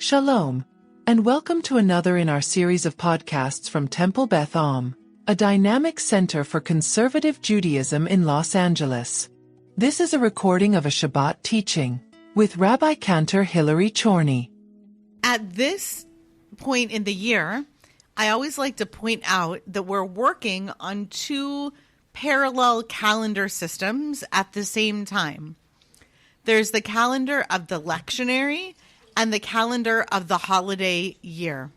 Shalom, and welcome to another in our series of podcasts from Temple Beth, a dynamic center for conservative Judaism in Los Angeles. This is a recording of a Shabbat teaching with Rabbi-Cantor Hilary Chorny. At this point in the year, I always like to point out that we're working on two parallel calendar systems at the same time. There's the calendar of the lectionary and the calendar of the holiday year.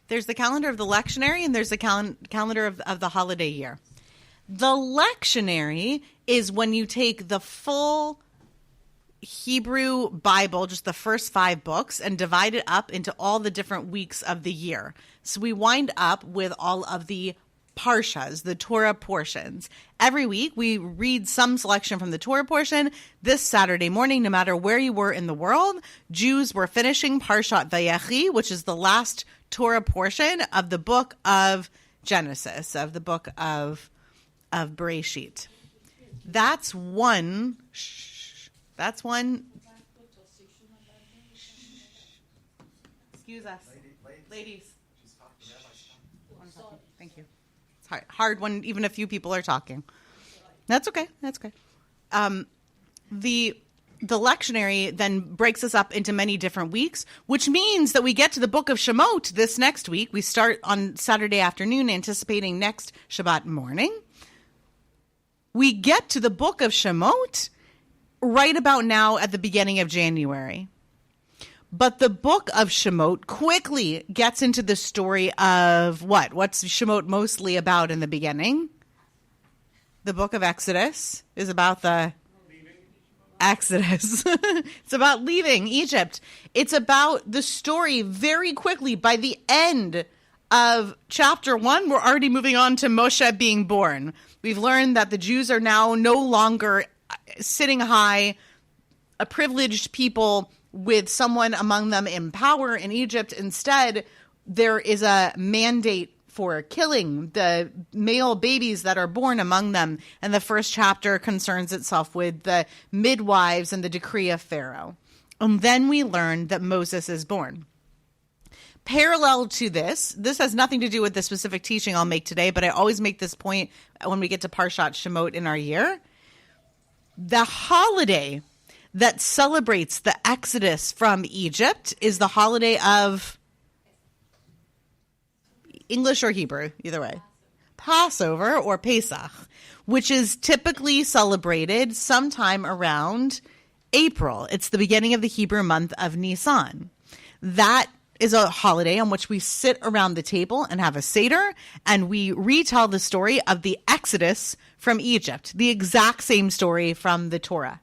There's the calendar of the lectionary and there's the calendar of the holiday year. The lectionary is when you take the full Hebrew Bible, just the first 5 books, and divide it up into all the different weeks of the year. So we wind up with all of the parshas, the Torah portions. Every week we read some selection from the Torah portion. This Saturday morning, no matter where you were in the world, Jews were finishing Parshat Vayechi, which is the last Torah portion of the book of Genesis, of the book of Bereshit. That's one. That's one. Excuse us, ladies. Thank you. It's hard when even a few people are talking. That's okay. The lectionary then breaks us up into many different weeks, which means that we get to the book of Shemot this next week. We start on Saturday afternoon, anticipating next Shabbat morning. We get to the book of Shemot right about now at the beginning of January. But the book of Shemot quickly gets into the story of what? What's Shemot mostly about in the beginning? The book of Exodus is about the Exodus. It's about leaving Egypt. It's about the story very quickly. By the end of chapter 1, we're already moving on to Moshe being born. We've learned that the Jews are now no longer sitting high, a privileged people with someone among them in power in Egypt. Instead, there is a mandate for killing the male babies that are born among them. And the first chapter concerns itself with the midwives and the decree of Pharaoh. And then we learn that Moses is born. Parallel to this has nothing to do with the specific teaching I'll make today, but I always make this point when we get to Parshat Shemot in our year. The holiday that celebrates the Exodus from Egypt is the holiday of English or Hebrew, either way. Passover or Pesach, which is typically celebrated sometime around April. It's the beginning of the Hebrew month of Nisan. That is a holiday on which we sit around the table and have a Seder, and we retell the story of the Exodus from Egypt, the exact same story from the Torah.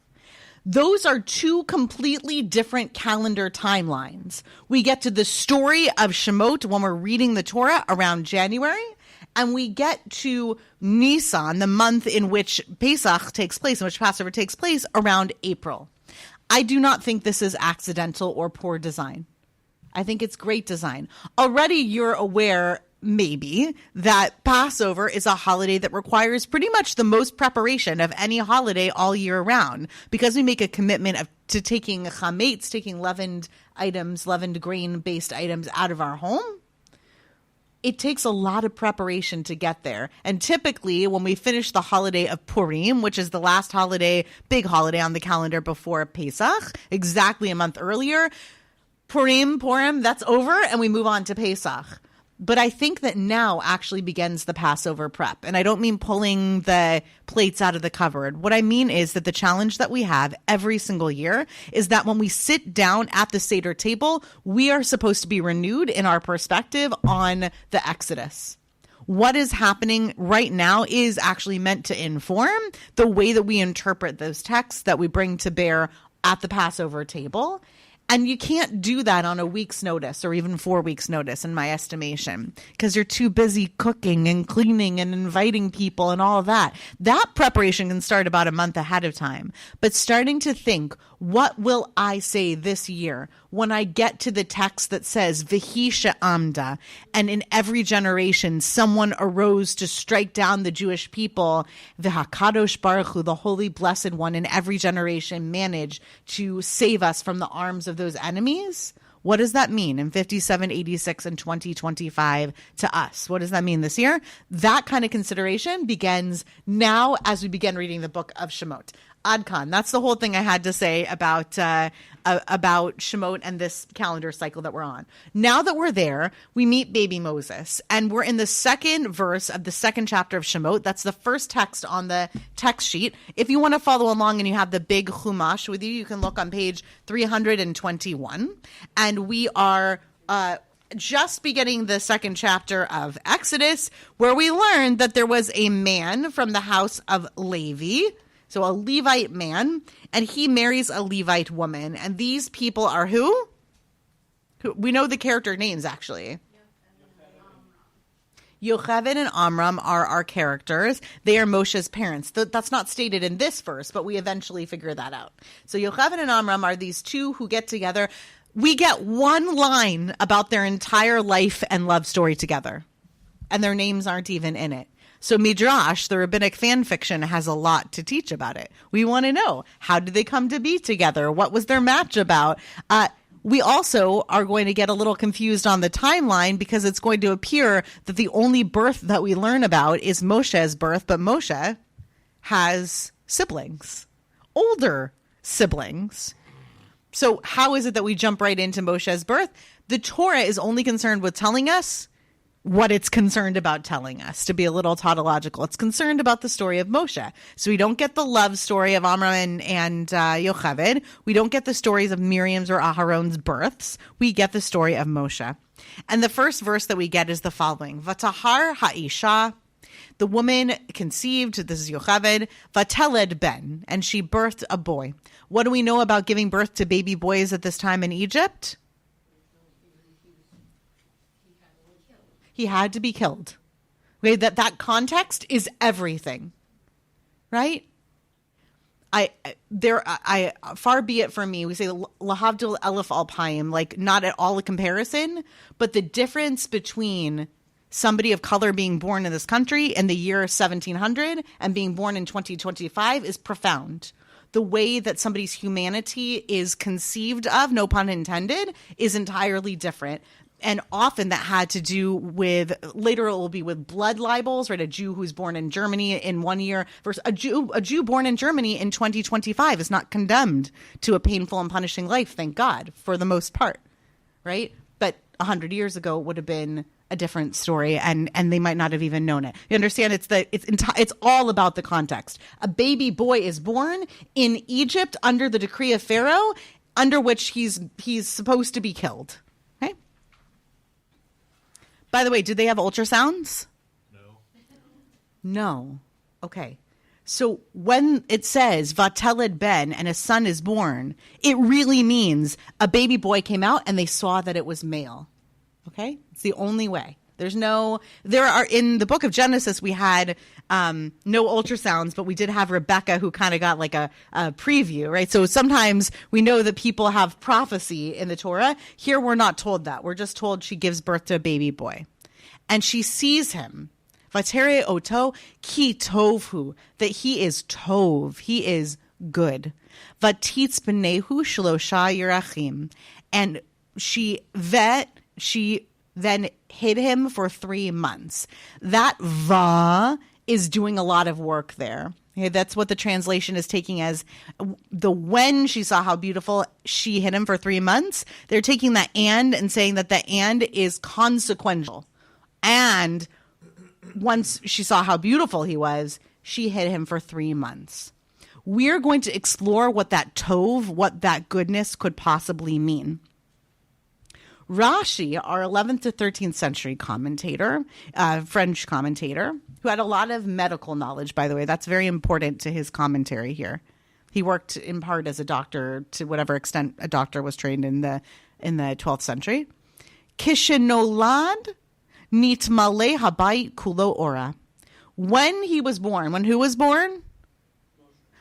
Those are two completely different calendar timelines. We get to the story of Shemot when we're reading the Torah around January, and we get to Nisan, the month in which Pesach takes place, in which Passover takes place, around April. I do not think this is accidental or poor design. I think it's great design. Already you're aware, maybe, that Passover is a holiday that requires pretty much the most preparation of any holiday all year round, because we make a commitment to taking chametz, taking leavened grain-based items out of our home. It takes a lot of preparation to get there. And typically when we finish the holiday of Purim, which is the last big holiday on the calendar before Pesach, exactly a month earlier, Purim, that's over, and we move on to Pesach. But I think that now actually begins the Passover prep. And I don't mean pulling the plates out of the cupboard. What I mean is that the challenge that we have every single year is that when we sit down at the Seder table, we are supposed to be renewed in our perspective on the Exodus. What is happening right now is actually meant to inform the way that we interpret those texts that we bring to bear at the Passover table. And you can't do that on a week's notice or even 4 weeks' notice, in my estimation, because you're too busy cooking and cleaning and inviting people and all of that. That preparation can start about a month ahead of time. But starting to think, What will I say this year when I get to the text that says, V'hi she'amda, and in every generation someone arose to strike down the Jewish people, V'hakadosh Baruch Hu, the Holy Blessed One, in every generation managed to save us from the arms of those enemies? What does that mean in 5786 and 2025 to us? What does that mean this year? That kind of consideration begins now as we begin reading the book of Shemot. Adkan. That's the whole thing I had to say about Shemot and this calendar cycle that we're on. Now that we're there, we meet baby Moses, and we're in the second verse of the second chapter of Shemot. That's the first text on the text sheet. If you want to follow along and you have the big Chumash with you, you can look on page 321. And we are just beginning the second chapter of Exodus, where we learned that there was a man from the house of Levi, so a Levite man, and he marries a Levite woman. And these people are who? We know the character names, actually. Yocheved and Amram are our characters. They are Moshe's parents. That's not stated in this verse, but we eventually figure that out. So Yocheved and Amram are these two who get together. We get one line about their entire life and love story together, and their names aren't even in it. So Midrash, the rabbinic fan fiction, has a lot to teach about it. We want to know, how did they come to be together? What was their match about? We also are going to get a little confused on the timeline because it's going to appear that the only birth that we learn about is Moshe's birth, but Moshe has siblings, older siblings. So how is it that we jump right into Moshe's birth? The Torah is only concerned with telling us what it's concerned about telling us, to be a little tautological. It's concerned about the story of Moshe. So we don't get the love story of Amram and Yocheved. We don't get the stories of Miriam's or Aharon's births. We get the story of Moshe. And the first verse that we get is the following. Vatahar ha'isha, the woman conceived, this is Yocheved, vateled ben, and she birthed a boy. What do we know about giving birth to baby boys at this time in Egypt? He had to be killed. Okay, that context is everything, right? Far be it from me. We say lahavdil elef alpayim, like not at all a comparison, but the difference between somebody of color being born in this country in the year 1700 and being born in 2025 is profound. The way that somebody's humanity is conceived of, no pun intended, is entirely different. And often that had to do with, later it will be with blood libels, right? A Jew who's born in Germany in 1 year versus a Jew born in Germany in 2025 is not condemned to a painful and punishing life, thank God, for the most part, right? But 100 years ago it would have been a different story, and they might not have even known it. You understand? It's all about the context. A baby boy is born in Egypt under the decree of Pharaoh, under which he's supposed to be killed. Okay. By the way, did they have ultrasounds? No. Okay. So when it says vateled ben and a son is born, it really means a baby boy came out and they saw that it was male. Okay? It's the only way. There are in the book of Genesis, we had no ultrasounds, but we did have Rebecca who kind of got like a preview, right? So sometimes we know that people have prophecy in the Torah. Here we're not told that. We're just told she gives birth to a baby boy. And she sees him. Vatere oto ki tovhu, that he is tov, he is good. Vatitz b'nehu shlosha yerachim, and she then hid him for 3 months. That va is doing a lot of work there. Okay, that's what the translation is taking as when she saw how beautiful, she hid him for 3 months. They're taking that and saying that the and is consequential. And once she saw how beautiful he was, she hid him for 3 months. We're going to explore what that tov, what that goodness could possibly mean. Rashi, our 11th to 13th century commentator, French commentator, who had a lot of medical knowledge, by the way. That's very important to his commentary here. He worked in part as a doctor, to whatever extent a doctor was trained in the 12th century. Kishenolad nitmale habayit kulo ora. When he was born, when who was born?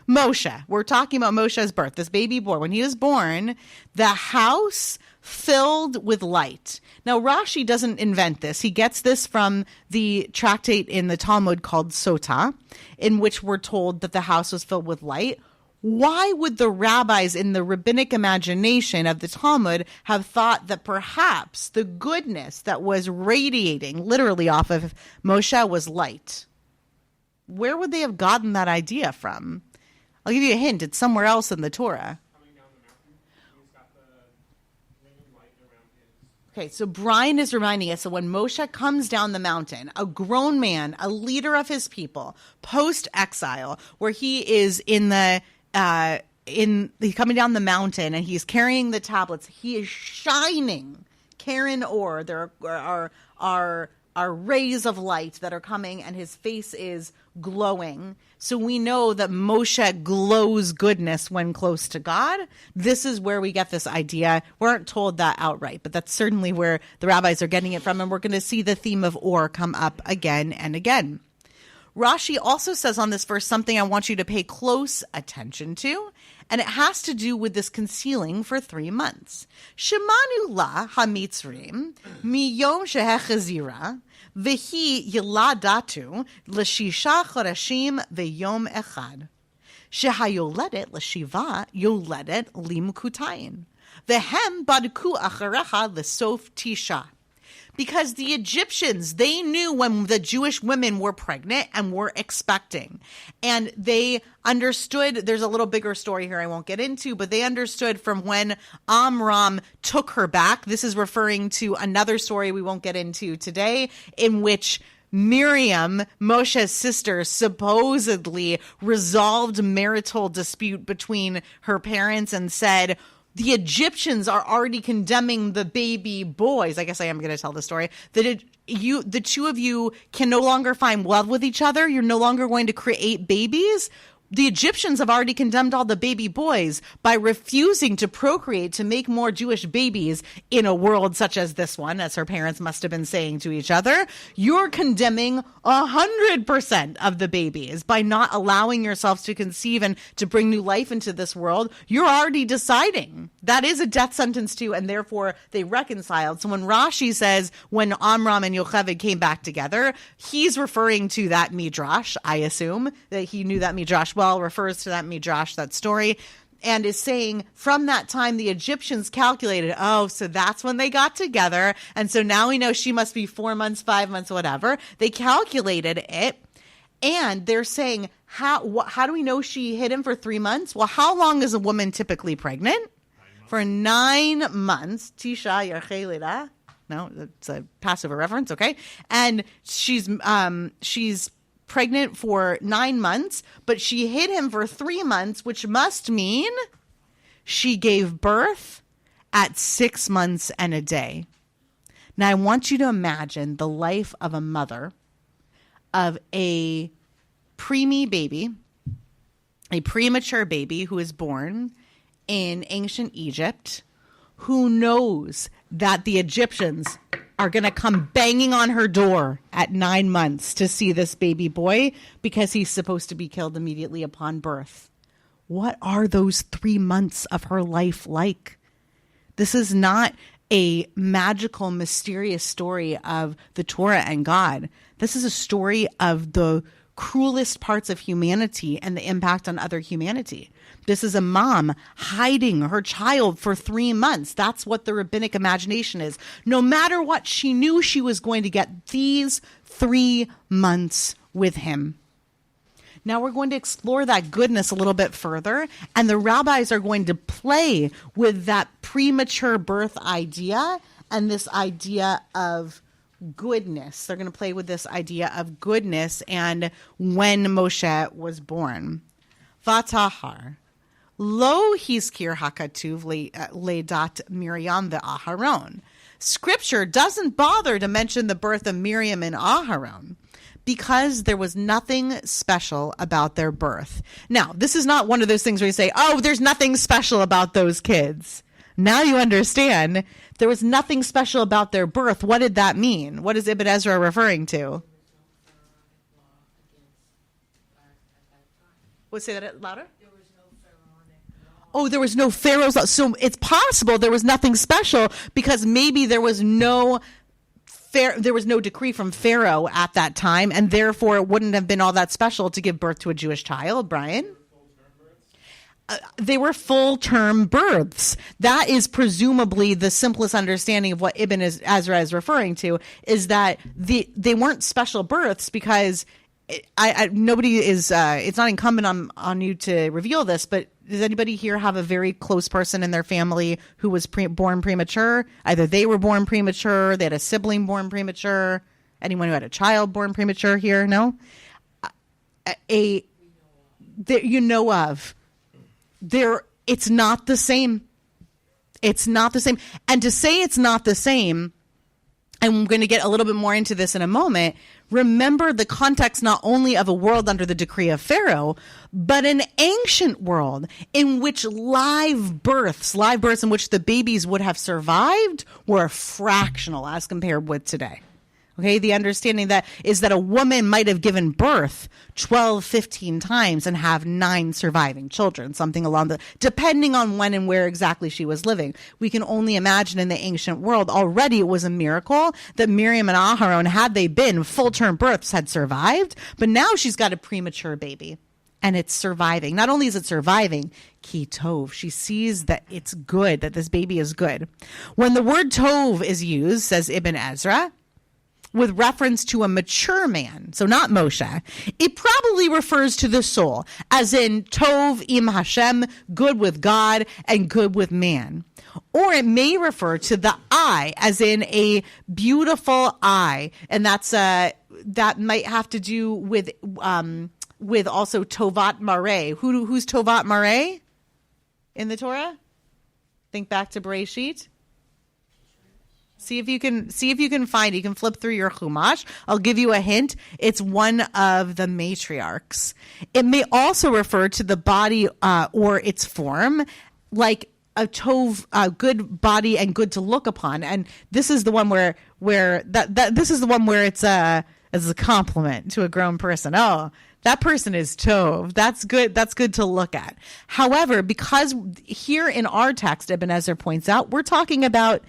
Moshe. We're talking about Moshe's birth, this baby boy. When he was born, the house filled with light. Now, Rashi doesn't invent this. He gets this from the tractate in the Talmud called Sota, in which we're told that the house was filled with light. Why would the rabbis in the rabbinic imagination of the Talmud have thought that perhaps the goodness that was radiating literally off of Moshe was light? Where would they have gotten that idea from? I'll give you a hint. It's somewhere else in the Torah. Coming down the mountain, he's got the ring of light around his. Okay, so Brian is reminding us that when Moshe comes down the mountain, a grown man, a leader of his people, post-exile, where he is he's coming down the mountain and he's carrying the tablets. He is shining. Karen Or, there are rays of light that are coming, and his face is glowing. So we know that Moshe glows goodness when close to God. This is where we get this idea. We aren't told that outright, but that's certainly where the rabbis are getting it from, and we're going to see the theme of Or come up again and again. Rashi also says on this verse something I want you to pay close attention to, and it has to do with this concealing for 3 months. Shemanu la hamitzrim miyom shehechazira v'hi yiladatu l'shisha chodashim v'yom echad shehayoledet l'shiva yoledet limkutayin v'hem badku acharecha l'sof tisha. Because the Egyptians, they knew when the Jewish women were pregnant and were expecting. And they understood, there's a little bigger story here I won't get into, but they understood from when Amram took her back. This is referring to another story we won't get into today, in which Miriam, Moshe's sister, supposedly resolved marital dispute between her parents and said, the Egyptians are already condemning the baby boys. I guess I am going to tell the story. That the two of you can no longer find love with each other. You're no longer going to create babies. The Egyptians have already condemned all the baby boys by refusing to procreate, to make more Jewish babies in a world such as this one, as her parents must have been saying to each other. You're condemning 100% of the babies by not allowing yourselves to conceive and to bring new life into this world. You're already deciding. That is a death sentence too, and therefore they reconciled. So when Rashi says when Amram and Yocheved came back together, he's referring to that midrash, I assume, that he knew that midrash well, refers to that midrash, that story, and is saying from that time the Egyptians calculated, oh, so that's when they got together, and so now we know she must be 4 months, 5 months, whatever. They calculated it, and they're saying, how do we know she hid him for 3 months? Well, how long is a woman typically pregnant? For 9 months. Tisha Yarchelida. No, it's a Passover reference, okay? And she's pregnant for 9 months, but she hid him for 3 months, which must mean she gave birth at 6 months and a day. Now, I want you to imagine the life of a mother of a preemie baby, a premature baby who is born in ancient Egypt, who knows that the Egyptians are going to come banging on her door at 9 months to see this baby boy because he's supposed to be killed immediately upon birth. What are those 3 months of her life like? This is not a magical, mysterious story of the Torah and God. This is a story of the cruelest parts of humanity and the impact on other humanity. This is a mom hiding her child for 3 months. That's what the rabbinic imagination is. No matter what, she knew she was going to get these 3 months with him. Now we're going to explore that goodness a little bit further, and the rabbis are going to play with that premature birth idea and this idea of goodness. They're going to play with this idea of goodness and when Moshe was born. Vatahar. Lo hiskir hakatuv ledat Miriam ve'Aharon. Scripture doesn't bother to mention the birth of Miriam and Aharon because there was nothing special about their birth. Now, this is not one of those things where you say, oh, there's nothing special about those kids. Now you understand there was nothing special about their birth. What did that mean? What is Ibn Ezra referring to? Say that louder. Oh, there was no Pharaoh's law. So it's possible there was nothing special because maybe there was no decree from Pharaoh at that time, and therefore it wouldn't have been all that special to give birth to a Jewish child, Brian. They were full-term births. That is presumably the simplest understanding of what Ibn Ezra is referring to, is that they weren't special births because nobody is, it's not incumbent on you to reveal this, but does anybody here have a very close person in their family who was born premature? Either they were born premature, they had a sibling born premature, anyone who had a child born premature here? No? You know of. It's not the same. It's not the same. And to say it's not the same, and I'm going to get a little bit more into this in a moment, remember the context not only of a world under the decree of Pharaoh, but an ancient world in which live births in which the babies would have survived were fractional as compared with today. Okay, the understanding that is that a woman might have given birth 12, 15 times and have 9 surviving children, something along depending on when and where exactly she was living. We can only imagine in the ancient world, already it was a miracle that Miriam and Aharon, had they been full-term births, had survived, but now she's got a premature baby. And it's surviving. Not only is it surviving, ki tov, she sees that it's good, that this baby is good. When the word tov is used, says Ibn Ezra, with reference to a mature man, so not Moshe, it probably refers to the soul, as in Tov im Hashem, good with God and good with man. Or it may refer to the eye, as in a beautiful eye, and that might have to do with also Tovat Mareh. Who's Tovat Mareh in the Torah? Think back to Bereshit. See if you can find it. You can flip through your Chumash. I'll give you a hint. It's one of the matriarchs. It may also refer to the body or its form, like a tov, good body and good to look upon. And this is the one where this is the one where it's as a compliment to a grown person. Oh, that person is tov. That's good. That's good to look at. However, because here in our text, Ibn Ezra points out, we're talking about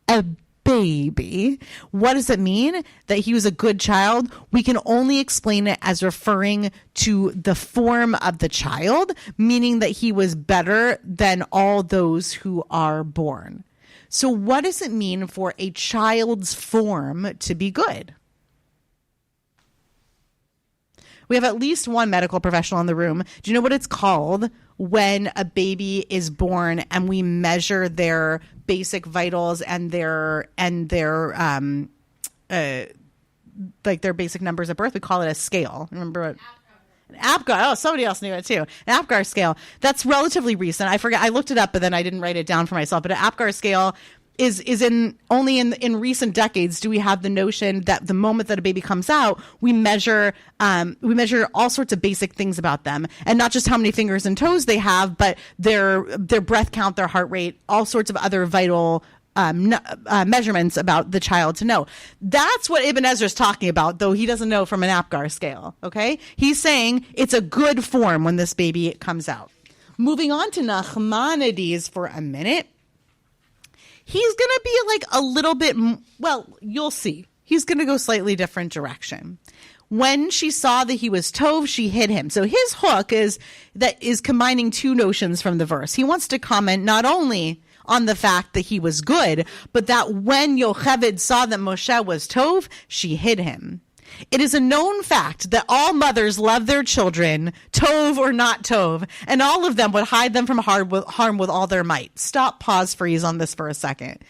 a baby. What does it mean that he was a good child? We can only explain it as referring to the form of the child, meaning that he was better than all those who are born. So what does it mean for a child's form to be good? We have at least one medical professional in the room. Do you know what it's called when a baby is born and we measure their basic vitals and their their basic numbers at birth? We call it a scale. Remember what? An APGAR. Oh, somebody else knew it too. An APGAR scale. That's relatively recent. I forgot. I looked it up, but then I didn't write it down for myself. But an APGAR scale is only in recent decades do we have the notion that the moment that a baby comes out, we measure all sorts of basic things about them, and not just how many fingers and toes they have, but their breath count, their heart rate, all sorts of other vital measurements about the child to know. That's what Ibn Ezra is talking about, though he doesn't know from an APGAR scale. Okay, he's saying it's a good form when this baby comes out. Moving on to Nachmanides for a minute. He's going to be like a little bit, well, you'll see. He's going to go slightly different direction. When she saw that he was Tov, she hid him. So his hook is combining two notions from the verse. He wants to comment not only on the fact that he was good, but that when Yocheved saw that Moshe was Tov, she hid him. It is a known fact that all mothers love their children, Tov or not Tov, and all of them would hide them from harm with all their might. Stop, pause, freeze on this for a second.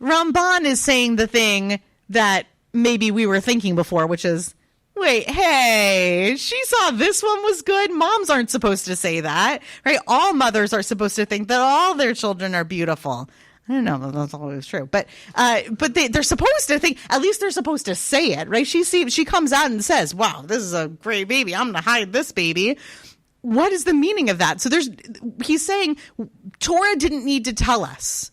Ramban is saying the thing that maybe we were thinking before, which is, wait, hey, she saw this one was good. Moms aren't supposed to say that, right? All mothers are supposed to think that all their children are beautiful. I don't know if that's always true, but they're supposed to think, at least they're supposed to say it, right? She comes out and says, wow, this is a great baby. I'm going to hide this baby. What is the meaning of that? So he's saying Torah didn't need to tell us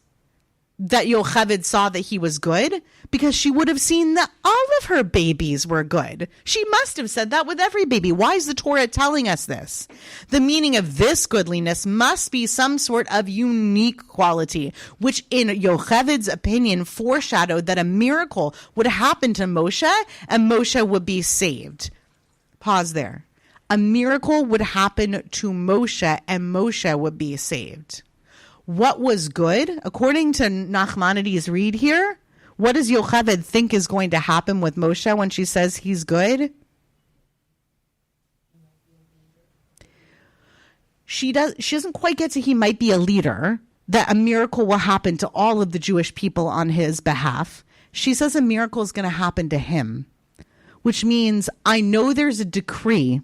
that Yocheved saw that he was good, because she would have seen that all of her babies were good. She must have said that with every baby. Why is the Torah telling us this? The meaning of this goodliness must be some sort of unique quality, which in Yocheved's opinion foreshadowed that a miracle would happen to Moshe and Moshe would be saved. Pause there. A miracle would happen to Moshe and Moshe would be saved. What was good? According to Nachmanides' read here, what does Yocheved think is going to happen with Moshe when she says he's good? She doesn't quite get to he might be a leader, that a miracle will happen to all of the Jewish people on his behalf. She says a miracle is going to happen to him, which means I know there's a decree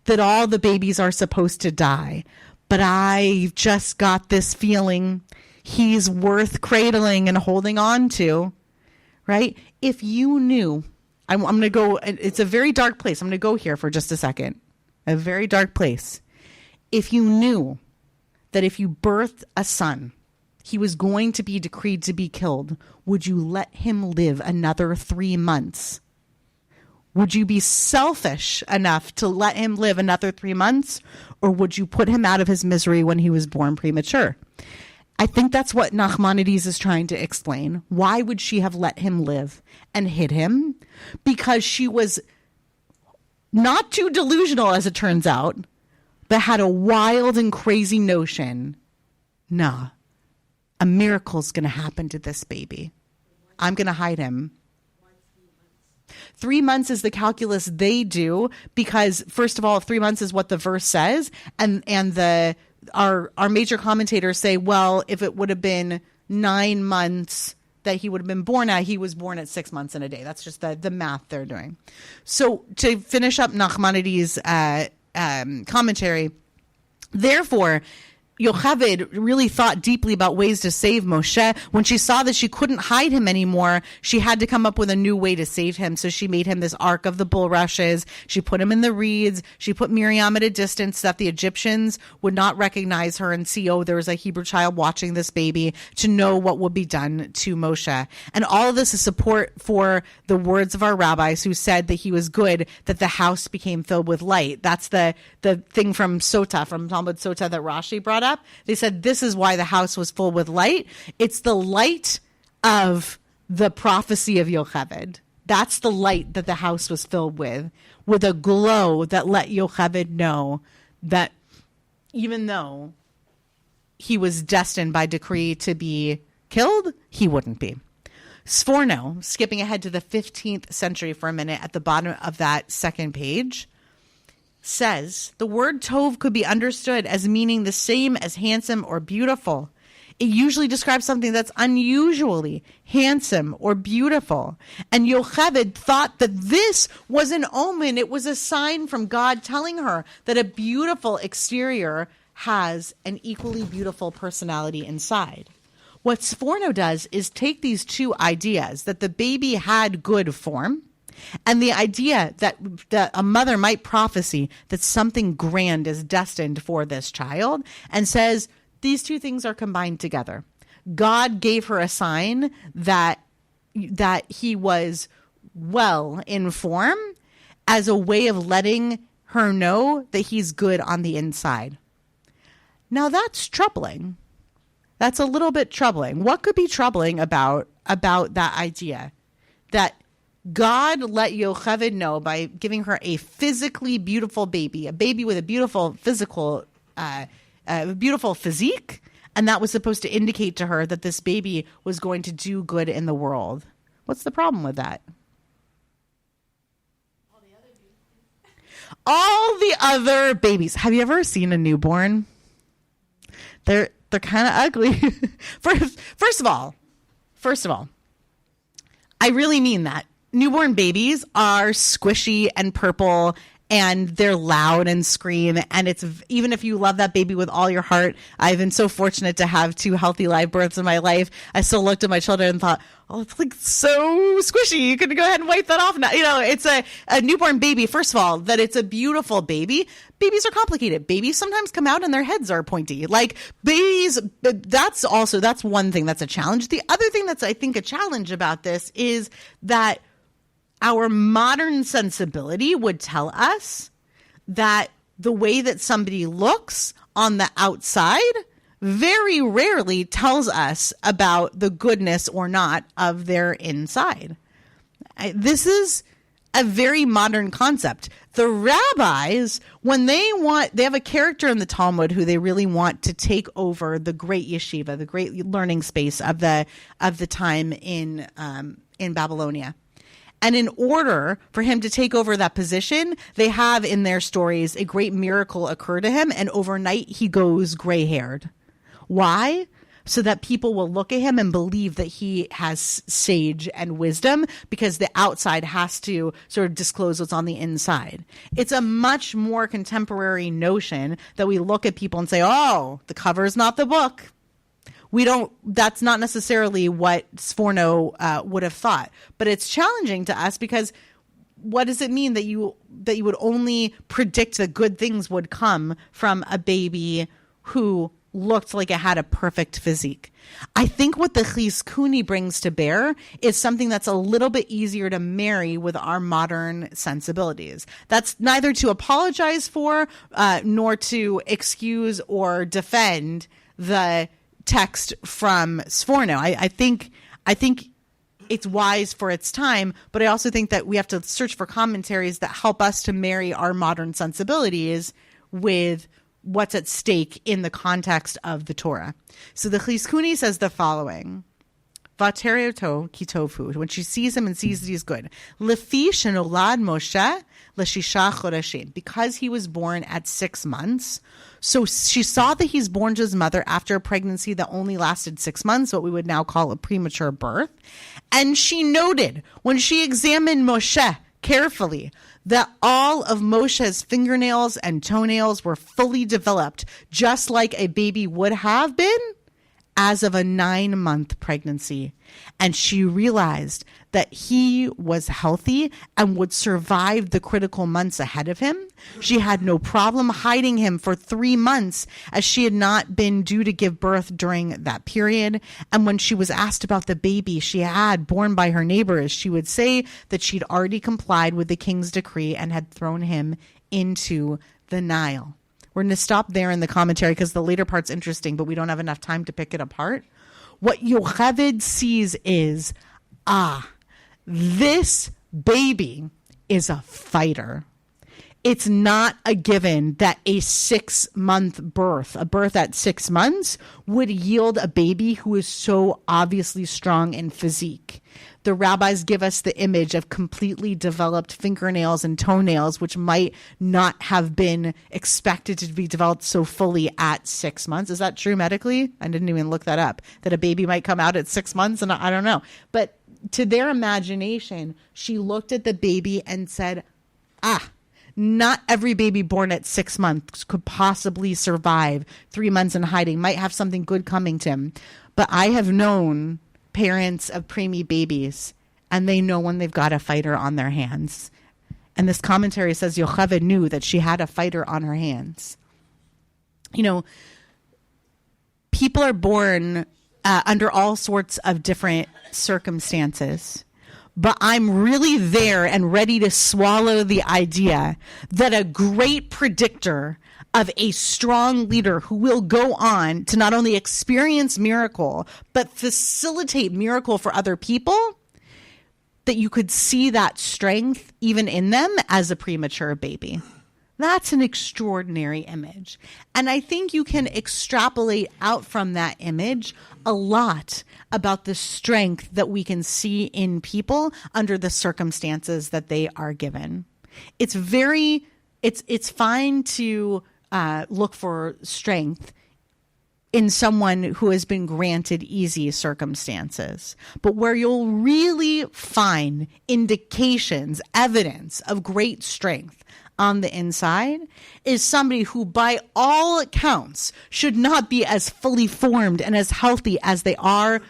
that all the babies are supposed to die, but I just got this feeling he's worth cradling and holding on to, right? If you knew, I'm going to go, it's a very dark place. I'm going to go here for just a second. A very dark place. If you knew that if you birthed a son, he was going to be decreed to be killed, would you let him live another 3 months? Would you be selfish enough to let him live another 3 months, or would you put him out of his misery when he was born premature? I think that's what Nachmanides is trying to explain. Why would she have let him live and hid him? Because she was not too delusional, as it turns out, but had a wild and crazy notion. Nah, a miracle's going to happen to this baby. I'm going to hide him. 3 months is the calculus they do because, first of all, 3 months is what the verse says, and our major commentators say, well, if it would have been 9 months that he would have been born at, he was born at 6 months and a day. That's just the math they're doing. So to finish up Nachmanides' commentary, therefore, Yocheved really thought deeply about ways to save Moshe. When she saw that she couldn't hide him anymore, she had to come up with a new way to save him. So she made him this ark of the bulrushes. She put him in the reeds. She put Miriam at a distance so that the Egyptians would not recognize her and see, oh, there was a Hebrew child watching this baby, to know what would be done to Moshe. And all of this is support for the words of our rabbis who said that he was good, that the house became filled with light. That's the thing from Sota, from Talmud Sota that Rashi brought up. They said this is why the house was full with light. It's the light of the prophecy of Yocheved. That's the light that the house was filled with a glow that let Yocheved know that even though he was destined by decree to be killed, he wouldn't be. Sforno, skipping ahead to the 15th century for a minute at the bottom of that second page, says the word tov could be understood as meaning the same as handsome or beautiful. It usually describes something that's unusually handsome or beautiful. And Yocheved thought that this was an omen. It was a sign from God telling her that a beautiful exterior has an equally beautiful personality inside. What Sforno does is take these two ideas, that the baby had good form, and the idea that a mother might prophesy that something grand is destined for this child, and says these two things are combined together. God gave her a sign that he was well in form as a way of letting her know that he's good on the inside. Now that's troubling. That's a little bit troubling. What could be troubling about that idea? That God let Yocheved know by giving her a physically beautiful baby, a baby with a beautiful beautiful physique, and that was supposed to indicate to her that this baby was going to do good in the world. What's the problem with that? All the other babies. Have you ever seen a newborn? They're kind of ugly. First of all, I really mean that. Newborn babies are squishy and purple and they're loud and scream. And it's, even if you love that baby with all your heart, I've been so fortunate to have 2 healthy live births in my life. I still looked at my children and thought, oh, it's like so squishy. You can go ahead and wipe that off now. You know, it's a newborn baby. First of all, that it's a beautiful baby. Babies are complicated. Babies sometimes come out and their heads are pointy. Like babies, that's one thing that's a challenge. The other thing that's, I think, a challenge about this is that our modern sensibility would tell us that the way that somebody looks on the outside very rarely tells us about the goodness or not of their inside. This is a very modern concept. The rabbis, when they have a character in the Talmud who they really want to take over the great yeshiva, the great learning space of the time in Babylonia. And in order for him to take over that position, they have in their stories a great miracle occur to him, and overnight he goes gray-haired. Why? So that people will look at him and believe that he has sage and wisdom, because the outside has to sort of disclose what's on the inside. It's a much more contemporary notion that we look at people and say, oh, the cover is not the book. That's not necessarily what Sforno would have thought, but it's challenging to us, because what does it mean that you would only predict that good things would come from a baby who looked like it had a perfect physique? I think what the Chorny brings to bear is something that's a little bit easier to marry with our modern sensibilities. That's neither to apologize for, nor to excuse or defend the text from Sforno. I think it's wise for its time, but I also think that we have to search for commentaries that help us to marry our modern sensibilities with what's at stake in the context of the Torah. So the Chorny says the following: Vaterioto kitofu, when she sees him and sees that he's good. Lefi shenolad Moshe l'shisha chodashim, because he was born at 6 months. So she saw that he's born to his mother after a pregnancy that only lasted 6 months, what we would now call a premature birth. And she noted, when she examined Moshe carefully, that all of Moshe's fingernails and toenails were fully developed, just like a baby would have been as of a 9-month pregnancy. And she realized that he was healthy and would survive the critical months ahead of him. She had no problem hiding him for 3 months, as she had not been due to give birth during that period. And when she was asked about the baby she had born by her neighbors, she would say that she'd already complied with the king's decree and had thrown him into the Nile. We're going to stop there in the commentary because the later part's interesting, but we don't have enough time to pick it apart. What Yocheved sees is, this baby is a fighter. It's not a given that a 6-month birth, a birth at 6 months, would yield a baby who is so obviously strong in physique. The rabbis give us the image of completely developed fingernails and toenails, which might not have been expected to be developed so fully at 6 months. Is that true medically? I didn't even look that up, that a baby might come out at 6 months, and I don't know. But to their imagination, she looked at the baby and said, not every baby born at 6 months could possibly survive 3 months in hiding, might have something good coming to him. But I have known parents of preemie babies, and they know when they've got a fighter on their hands. And this commentary says Yocheved knew that she had a fighter on her hands. You know, people are born under all sorts of different circumstances. But I'm really there and ready to swallow the idea that a great predictor of a strong leader who will go on to not only experience miracle, but facilitate miracle for other people, that you could see that strength even in them as a premature baby. That's an extraordinary image. And I think you can extrapolate out from that image a lot about the strength that we can see in people under the circumstances that they are given. It's fine to look for strength in someone who has been granted easy circumstances. But where you'll really find indications, evidence of great strength on the inside is somebody who, by all accounts, should not be as fully formed and as healthy as they are.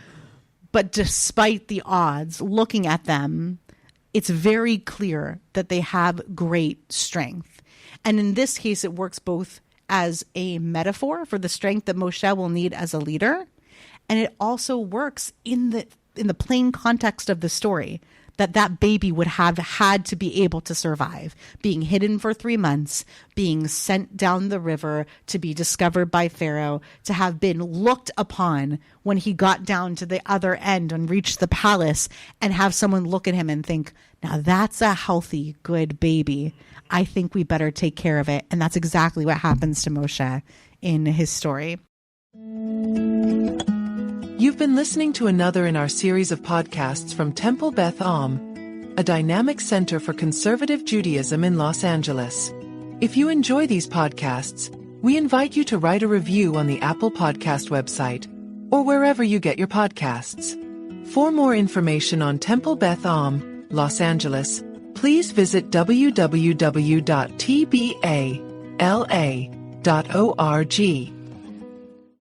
But despite the odds, looking at them, it's very clear that they have great strength. And in this case, it works both as a metaphor for the strength that Moshe will need as a leader, and it also works in the plain context of the story, that baby would have had to be able to survive, being hidden for 3 months, being sent down the river to be discovered by Pharaoh, to have been looked upon when he got down to the other end and reached the palace, and have someone look at him and think, now that's a healthy, good baby. I think we better take care of it. And that's exactly what happens to Moshe in his story. You've been listening to another in our series of podcasts from Temple Beth Am, a dynamic center for conservative Judaism in Los Angeles. If you enjoy these podcasts, we invite you to write a review on the Apple Podcast website or wherever you get your podcasts. For more information on Temple Beth Am, Los Angeles, please visit www.tbala.org.